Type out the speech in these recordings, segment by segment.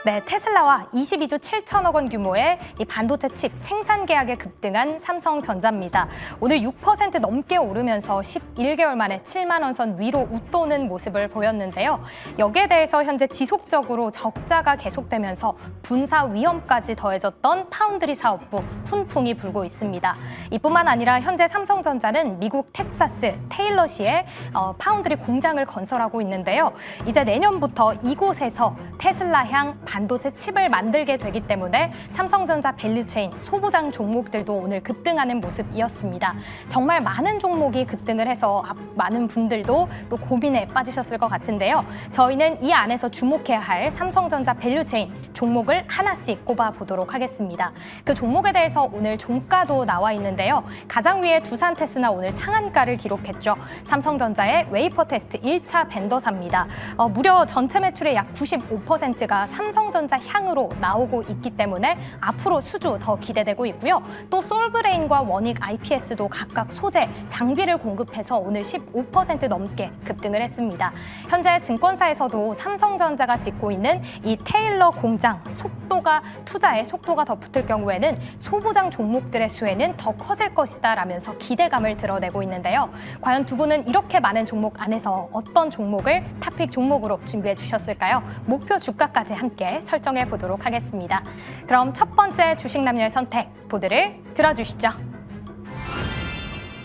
네, 테슬라와 22조 7천억 원 규모의 이 반도체 칩 생산 계약에 급등한 삼성전자입니다. 오늘 6% 넘게 오르면서 11개월 만에 7만 원 선 위로 웃도는 모습을 보였는데요. 여기에 대해서 현재 지속적으로 적자가 계속되면서 분사 위험까지 더해졌던 파운드리 사업부 훈풍이 불고 있습니다. 이뿐만 아니라 현재 삼성전자는 미국 텍사스 테일러시에 파운드리 공장을 건설하고 있는데요. 이제 내년부터 이곳에서 테슬라향 반도체 칩을 만들게 되기 때문에 삼성전자 밸류체인 소부장 종목들도 오늘 급등하는 모습이었습니다. 정말 많은 종목이 급등을 해서 많은 분들도 또 고민에 빠지셨을 것 같은데요. 저희는 이 안에서 주목해야 할 삼성전자 밸류체인 종목을 하나씩 꼽아보도록 하겠습니다. 그 종목에 대해서 오늘 종가도 나와 있는데요. 가장 위에 두산테스나 오늘 상한가를 기록했죠. 삼성전자의 웨이퍼 테스트 1차 벤더사입니다. 무려 전체 매출의 약 95%가 삼성전자 향으로 나오고 있기 때문에 앞으로 수주 더 기대되고 있고요. 또 솔브레인과 원익 IPS도 각각 소재, 장비를 공급해서 오늘 15% 넘게 급등을 했습니다. 현재 증권사에서도 삼성전자가 짓고 있는 이 테일러 공장 투자의 속도가 더 붙을 경우에는 소부장 종목들의 수혜는 더 커질 것이다 라면서 기대감을 드러내고 있는데요. 과연 두 분은 이렇게 많은 종목 안에서 어떤 종목을 탑픽 종목으로 준비해 주셨을까요? 목표 주가까지 함께 설정해 보도록 하겠습니다. 그럼 첫 번째 주식 남녀의 선택 보드를 들어주시죠.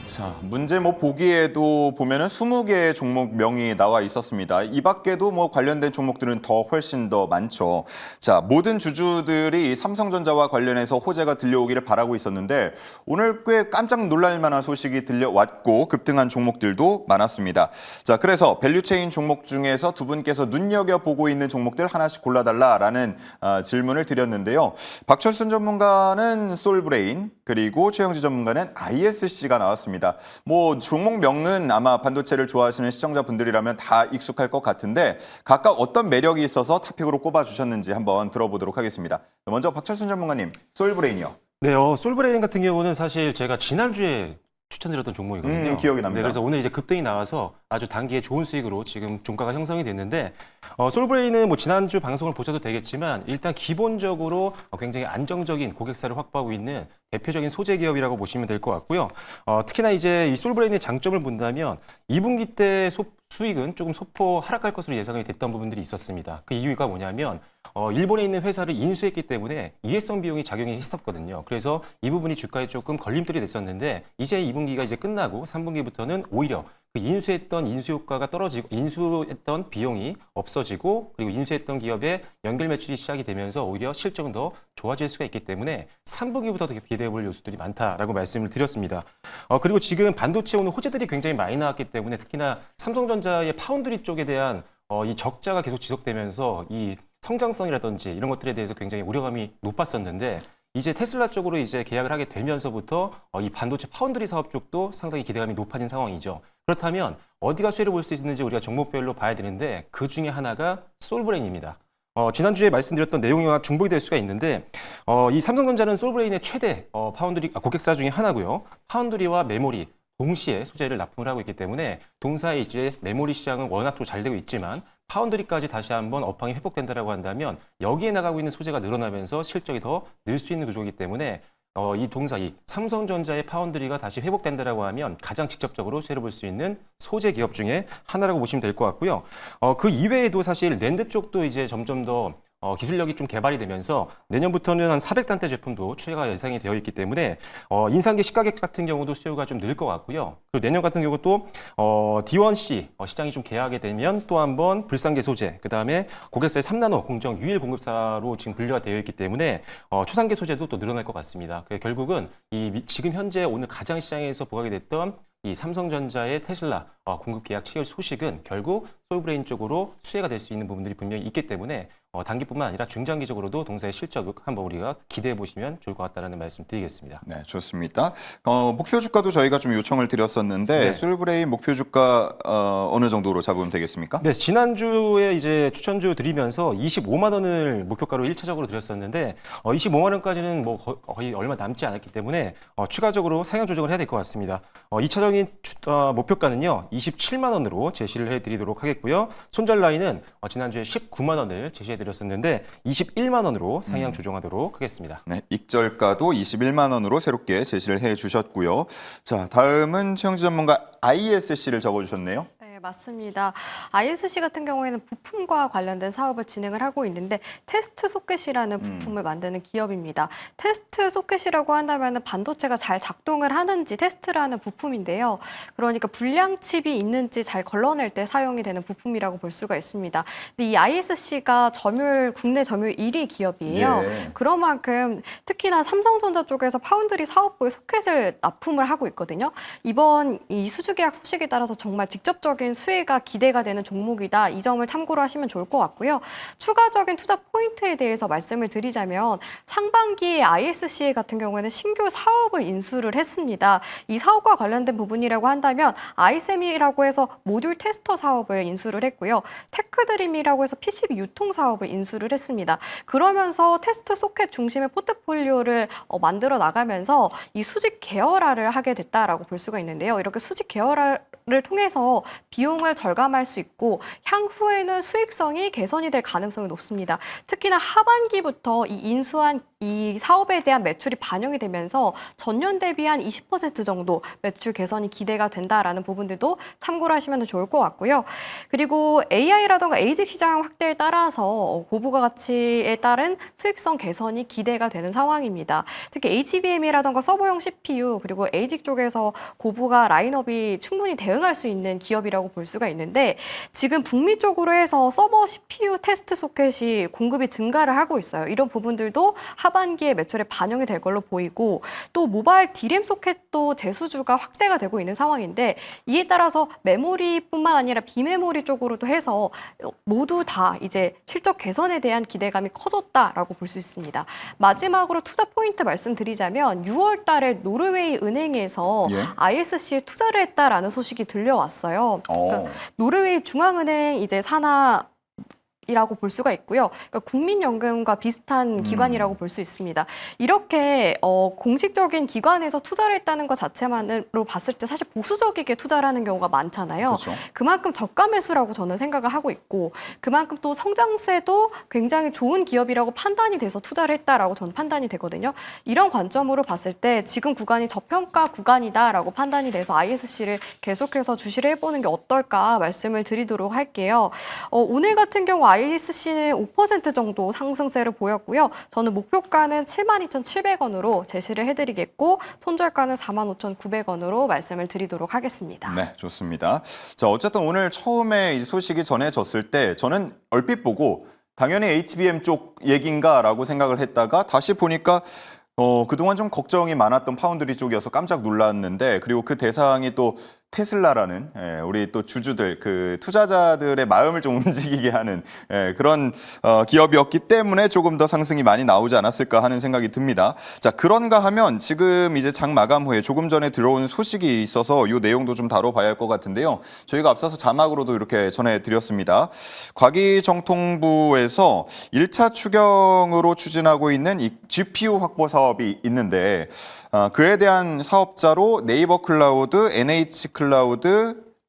자, 문제 보기에도 보면은 20개의 종목명이 나와 있었습니다. 이 밖에도 관련된 종목들은 훨씬 더 많죠. 자, 모든 주주들이 삼성전자와 관련해서 호재가 들려오기를 바라고 있었는데 오늘 꽤 깜짝 놀랄 만한 소식이 들려왔고 급등한 종목들도 많았습니다. 자, 그래서 밸류체인 종목 중에서 두 분께서 눈여겨보고 있는 종목들 하나씩 골라달라라는 질문을 드렸는데요. 박철순 전문가는 솔브레인, 그리고 최영지 전문가는 ISC가 나왔습니다. 종목명은 아마 반도체를 좋아하시는 시청자분들이라면 다 익숙할 것 같은데 각각 어떤 매력이 있어서 탑픽으로 꼽아주셨는지 한번 들어보도록 하겠습니다. 먼저 박철순 전문가님, 솔브레인이요. 네, 솔브레인 같은 경우는 사실 제가 지난주에 추천드렸던 종목이거든요. 기억이 납니다. 네, 그래서 오늘 이제 급등이 나와서 아주 단기에 좋은 수익으로 지금 종가가 형성이 됐는데 솔브레인은 지난주 방송을 보셔도 되겠지만 일단 기본적으로 굉장히 안정적인 고객사를 확보하고 있는 대표적인 소재 기업이라고 보시면 될 것 같고요. 특히나 이제 이 솔브레인의 장점을 본다면 2분기 때 수익은 조금 소폭 하락할 것으로 예상이 됐던 부분들이 있었습니다. 그 이유가 뭐냐면 일본에 있는 회사를 인수했기 때문에 이해성 비용이 작용이 했었거든요. 그래서 이 부분이 주가에 조금 걸림돌이 됐었는데 이제 2분기가 이제 끝나고 3분기부터는 오히려 그 인수했던 인수 효과가 떨어지고 인수했던 비용이 없어지고 그리고 인수했던 기업의 연결 매출이 시작이 되면서 오히려 실적은 더 좋아질 수가 있기 때문에 3분기부터 더 기대해 볼 요소들이 많다라고 말씀을 드렸습니다. 그리고 지금 반도체 오늘 호재들이 굉장히 많이 나왔기 때문에 특히나 삼성전자의 파운드리 쪽에 대한 이 적자가 계속 지속되면서 이 성장성이라든지 이런 것들에 대해서 굉장히 우려감이 높았었는데 이제 테슬라 쪽으로 이제 계약을 하게 되면서부터 이 반도체 파운드리 사업 쪽도 상당히 기대감이 높아진 상황이죠. 그렇다면 어디가 수혜를 볼 수 있는지 우리가 종목별로 봐야 되는데 그 중에 하나가 솔브레인입니다. 지난주에 말씀드렸던 내용과 중복이 될 수가 있는데 이 삼성전자는 솔브레인의 최대 고객사 중에 하나고요. 파운드리와 메모리 동시에 소재를 납품을 하고 있기 때문에 동사의 이제 메모리 시장은 워낙 또 잘 되고 있지만 파운드리까지 다시 한번 업황이 회복된다라고 한다면 여기에 나가고 있는 소재가 늘어나면서 실적이 더 늘 수 있는 구조이기 때문에 이 삼성전자의 파운드리가 다시 회복된다라고 하면 가장 직접적으로 수혜를 볼 수 있는 소재 기업 중에 하나라고 보시면 될 것 같고요. 그 이외에도 사실 낸드 쪽도 이제 점점 더 기술력이 좀 개발이 되면서 내년부터는 한 400단대 제품도 추가가 예상이 되어 있기 때문에 인상기 시가격 같은 경우도 수요가 좀 늘 것 같고요. 그리고 내년 같은 경우 또 D1C 시장이 좀 개하게 되면 또 한번 불상계 소재, 그다음에 고객사의 3나노 공정 유일 공급사로 지금 분류가 되어 있기 때문에 초상계 소재도 또 늘어날 것 같습니다. 결국은 지금 현재 오늘 가장 시장에서 부각이 됐던 이 삼성전자의 테슬라 공급 계약 체결 소식은 결국 솔브레인 쪽으로 수혜가 될 수 있는 부분들이 분명히 있기 때문에 단기뿐만 아니라 중장기적으로도 동사의 실적 한번 우리가 기대해 보시면 좋을 것 같다는 말씀 드리겠습니다. 네, 좋습니다. 목표 주가도 저희가 좀 요청을 드렸었는데 네. 솔브레인 목표 주가 어느 정도로 잡으면 되겠습니까? 네, 지난주에 이제 추천주 드리면서 25만 원을 목표가로 1차적으로 드렸었는데 25만 원까지는 거의 얼마 남지 않았기 때문에 추가적으로 상향 조정을 해야 될 것 같습니다. 2차적인 목표가는요 27만 원으로 제시를 해드리도록 하겠고요. 하겠고요. 손절 라인은 지난주에 19만 원을 제시해드렸었는데 21만 원으로 상향 조정하도록 하겠습니다. 네, 익절가도 21만 원으로 새롭게 제시를 해주셨고요. 자, 다음은 최영지 전문가 ISC를 적어주셨네요. 네, 맞습니다. ISC 같은 경우에는 부품과 관련된 사업을 진행을 하고 있는데 테스트 소켓이라는 부품을 만드는 기업입니다. 테스트 소켓이라고 한다면 반도체가 잘 작동을 하는지 테스트를 하는 부품인데요. 그러니까 불량 칩이 있는지 잘 걸러낼 때 사용이 되는 부품이라고 볼 수가 있습니다. 근데 이 ISC가 국내 점유율 1위 기업이에요. 예. 그런 만큼 특히나 삼성전자 쪽에서 파운드리 사업부에 소켓을 납품을 하고 있거든요. 이번 이 수주 계약 소식에 따라서 정말 직접적인 수혜가 기대가 되는 종목이다. 이 점을 참고로 하시면 좋을 것 같고요. 추가적인 투자 포인트에 대해서 말씀을 드리자면 상반기에 ISC 같은 경우에는 신규 사업을 인수를 했습니다. 이 사업과 관련된 부분이라고 한다면 아이셈이라고 해서 모듈 테스터 사업을 인수를 했고요. 테크드림이라고 해서 PCB 유통 사업을 인수를 했습니다. 그러면서 테스트 소켓 중심의 포트폴리오를 만들어 나가면서 이 수직 계열화를 하게 됐다라고 볼 수가 있는데요. 이렇게 수직 계열화를 통해서 비용을 절감할 수 있고 향후에는 수익성이 개선이 될 가능성이 높습니다. 특히나 하반기부터 이 인수한 이 사업에 대한 매출이 반영이 되면서 전년 대비 한 20% 정도 매출 개선이 기대가 된다라는 부분들도 참고를 하시면 좋을 것 같고요. 그리고 AI라던가 에이직 시장 확대에 따라서 고부가 가치에 따른 수익성 개선이 기대가 되는 상황입니다. 특히 HBM이라던가 서버용 CPU 그리고 에이직 쪽에서 고부가 라인업이 충분히 대응할 수 있는 기업이라고 볼 수가 있는데 지금 북미 쪽으로 해서 서버 CPU 테스트 소켓이 공급이 증가를 하고 있어요. 이런 부분들도 하반기에 매출에 반영이 될 걸로 보이고 또 모바일 D램 소켓도 재수주가 확대가 되고 있는 상황인데 이에 따라서 메모리뿐만 아니라 비메모리 쪽으로도 해서 모두 다 이제 실적 개선에 대한 기대감이 커졌다라고 볼 수 있습니다. 마지막으로 투자 포인트 말씀드리자면 6월 달에 노르웨이 은행에서 예. ISC에 투자를 했다라는 소식이 들려왔어요. 그러니까 노르웨이 중앙은행 이제 산하 이라고 볼 수가 있고요. 그러니까 국민연금과 비슷한 기관이라고 볼 수 있습니다. 이렇게 공식적인 기관에서 투자를 했다는 것 자체만으로 봤을 때 사실 보수적이게 투자를 하는 경우가 많잖아요. 그렇죠. 그만큼 저가 매수라고 저는 생각을 하고 있고 그만큼 또 성장세도 굉장히 좋은 기업이라고 판단이 돼서 투자를 했다라고 저는 판단이 되거든요. 이런 관점으로 봤을 때 지금 구간이 저평가 구간이다라고 판단이 돼서 ISC를 계속해서 주시를 해보는 게 어떨까 말씀을 드리도록 할게요. 오늘 같은 경우 ISC는 5% 정도 상승세를 보였고요. 저는 목표가는 72,700원으로 제시를 해드리겠고 손절가는 45,900원으로 말씀을 드리도록 하겠습니다. 네, 좋습니다. 자, 어쨌든 오늘 처음에 이 소식이 전해졌을 때 저는 얼핏 보고 당연히 HBM 쪽 얘기인가라고 생각을 했다가 다시 보니까 그동안 좀 걱정이 많았던 파운드리 쪽이어서 깜짝 놀랐는데 그리고 그 대상이 또 테슬라라는 우리 또 주주들 그 투자자들의 마음을 좀 움직이게 하는 그런 기업이었기 때문에 조금 더 상승이 많이 나오지 않았을까 하는 생각이 듭니다. 자, 그런가 하면 지금 이제 장 마감 후에 조금 전에 들어온 소식이 있어서 이 내용도 좀 다뤄봐야 할 것 같은데요. 저희가 앞서서 자막으로도 이렇게 전해드렸습니다. 과기정통부에서 1차 추경으로 추진하고 있는 이 GPU 확보 사업이 있는데 그에 대한 사업자로 네이버 클라우드,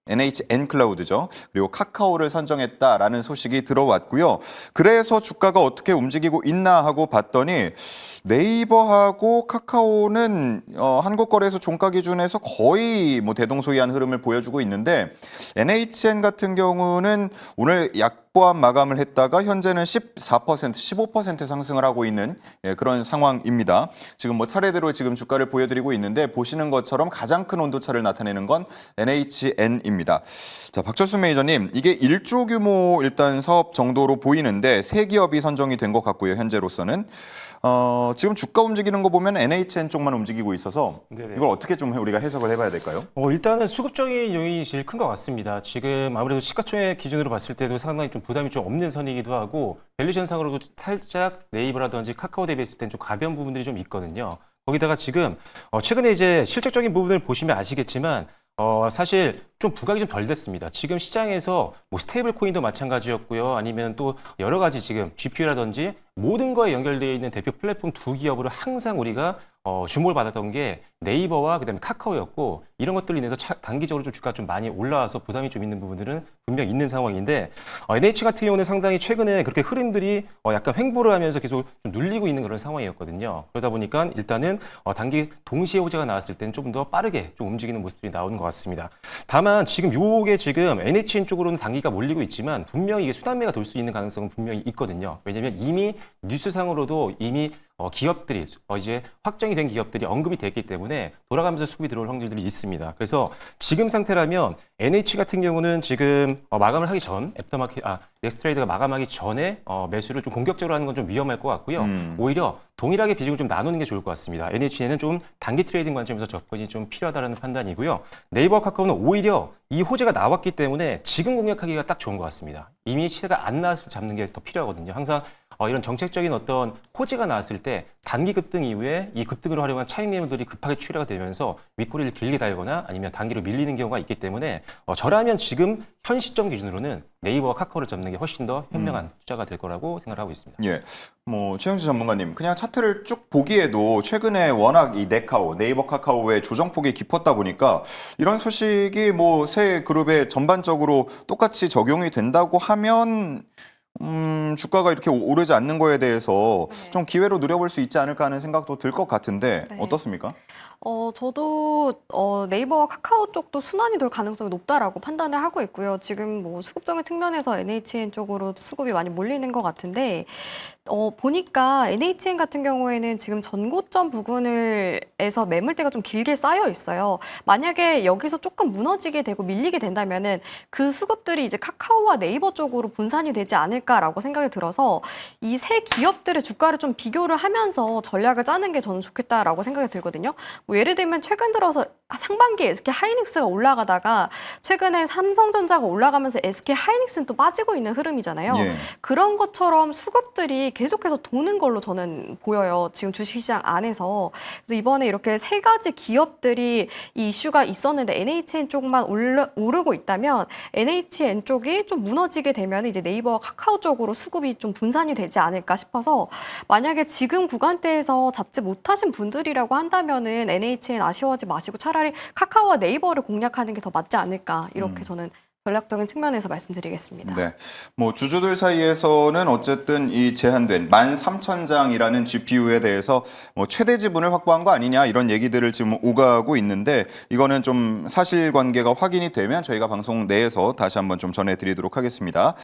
NHN 클라우드죠. 그리고 카카오를 선정했다라는 소식이 들어왔고요. 그래서 주가가 어떻게 움직이고 있나 하고 봤더니 네이버하고 카카오는 한국거래소 종가 기준에서 거의 뭐 대동소이한 흐름을 보여주고 있는데 NHN 같은 경우는 오늘 약보합 마감을 했다가 현재는 14%, 15% 상승을 하고 있는 그런 상황입니다. 지금 뭐 차례대로 지금 주가를 보여드리고 있는데 보시는 것처럼 가장 큰 온도차를 나타내는 건 NHN입니다. 자, 박철수 매니저님, 이게 1조 규모 일단 사업 정도로 보이는데 세 기업이 선정이 된 것 같고요. 현재로서는. 지금 주가 움직이는 거 보면 NHN 쪽만 움직이고 있어서 네네. 이걸 어떻게 좀 우리가 해석을 해봐야 될까요? 일단은 수급적인 요인이 제일 큰 것 같습니다. 지금 아무래도 시가총액 기준으로 봤을 때도 상당히 좀 부담이 좀 없는 선이기도 하고 밸류션상으로도 살짝 네이버라든지 카카오 대비했을 땐 좀 가벼운 부분들이 좀 있거든요. 거기다가 지금 최근에 이제 실적적인 부분을 보시면 아시겠지만 사실 좀 부각이 좀 덜 됐습니다. 지금 시장에서 뭐 스테이블 코인도 마찬가지였고요. 아니면 또 여러 가지 지금 GPU라든지 모든 거에 연결되어 있는 대표 플랫폼 두 기업으로 항상 우리가 주목을 받았던 게 네이버와 그다음에 카카오였고 이런 것들로 인해서 단기적으로 좀 주가가 좀 많이 올라와서 부담이 좀 있는 부분들은 분명 있는 상황인데 NH 같은 경우는 상당히 최근에 그렇게 흐름들이 약간 횡보를 하면서 계속 좀 눌리고 있는 그런 상황이었거든요. 그러다 보니까 일단은 단기 동시에 호재가 나왔을 때는 좀 더 빠르게 좀 움직이는 모습들이 나오는 것 같습니다. 다만 지금 요게 지금 NHN 쪽으로는 단기가 몰리고 있지만 분명히 이게 순환매가 돌 수 있는 가능성은 분명히 있거든요. 왜냐하면 이미 뉴스상으로도 이미 기업들이 이제 확정이 된 기업들이 언급이 됐기 때문에 돌아가면서 수급이 들어올 확률들이 있습니다. 그래서 지금 상태라면 NH 같은 경우는 지금 마감을 하기 전 넥스트레이드가 마감하기 전에 매수를 좀 공격적으로 하는 건 좀 위험할 것 같고요. 오히려 동일하게 비중을 좀 나누는 게 좋을 것 같습니다. NH에는 좀 단기 트레이딩 관점에서 접근이 좀 필요하다는 판단이고요. 네이버 카카오는 오히려 이 호재가 나왔기 때문에 지금 공략하기가 딱 좋은 것 같습니다. 이미 시세가 안 나왔을 때 잡는 게 더 필요하거든요. 항상 이런 정책적인 어떤 호재가 나왔을 때 단기 급등 이후에 이 급등으로 활용한 차익 매물들이 급하게 출회가 되면서 윗꼬리를 길게 달거나 아니면 단기로 밀리는 경우가 있기 때문에 저라면 지금 현 시점 기준으로는 네이버와 카카오를 잡는 게 훨씬 더 현명한 투자가 될 거라고 생각하고 있습니다. 예, 최영지 전문가님, 그냥 차트를 쭉 보기에도 최근에 워낙 이 네이버 카카오의 조정폭이 깊었다 보니까 이런 소식이 새 그룹에 전반적으로 똑같이 적용이 된다고 하면 주가가 이렇게 오르지 않는 거에 대해서 좀 기회로 누려볼 수 있지 않을까 하는 생각도 들 것 같은데 어떻습니까? 저도 네이버와 카카오 쪽도 순환이 돌 가능성이 높다라고 판단을 하고 있고요. 지금 수급적인 측면에서 NHN 쪽으로 수급이 많이 몰리는 것 같은데 보니까 NHN 같은 경우에는 지금 전고점 부근에서 매물대가 좀 길게 쌓여 있어요. 만약에 여기서 조금 무너지게 되고 밀리게 된다면은 그 수급들이 이제 카카오와 네이버 쪽으로 분산이 되지 않을까라고 생각이 들어서 이 세 기업들의 주가를 좀 비교를 하면서 전략을 짜는 게 저는 좋겠다라고 생각이 들거든요. 예를 들면 최근 들어서 상반기에 SK 하이닉스가 올라가다가 최근에 삼성전자가 올라가면서 SK 하이닉스는 또 빠지고 있는 흐름이잖아요. 예. 그런 것처럼 수급들이 계속해서 도는 걸로 저는 보여요. 지금 주식시장 안에서. 그래서 이번에 이렇게 세 가지 기업들이 이 이슈가 있었는데 NHN 쪽만 오르고 있다면 NHN 쪽이 좀 무너지게 되면 이제 네이버와 카카오 쪽으로 수급이 좀 분산이 되지 않을까 싶어서 만약에 지금 구간대에서 잡지 못하신 분들이라고 한다면은 NHN 아쉬워하지 마시고 차라리 카카오와 네이버를 공략하는 게 더 맞지 않을까 이렇게 저는 전략적인 측면에서 말씀드리겠습니다. 네, 주주들 사이에서는 어쨌든 이 제한된 13,000장이라는 GPU에 대해서 최대 지분을 확보한 거 아니냐 이런 얘기들을 지금 오가고 있는데 이거는 좀 사실관계가 확인이 되면 저희가 방송 내에서 다시 한번 좀 전해드리도록 하겠습니다.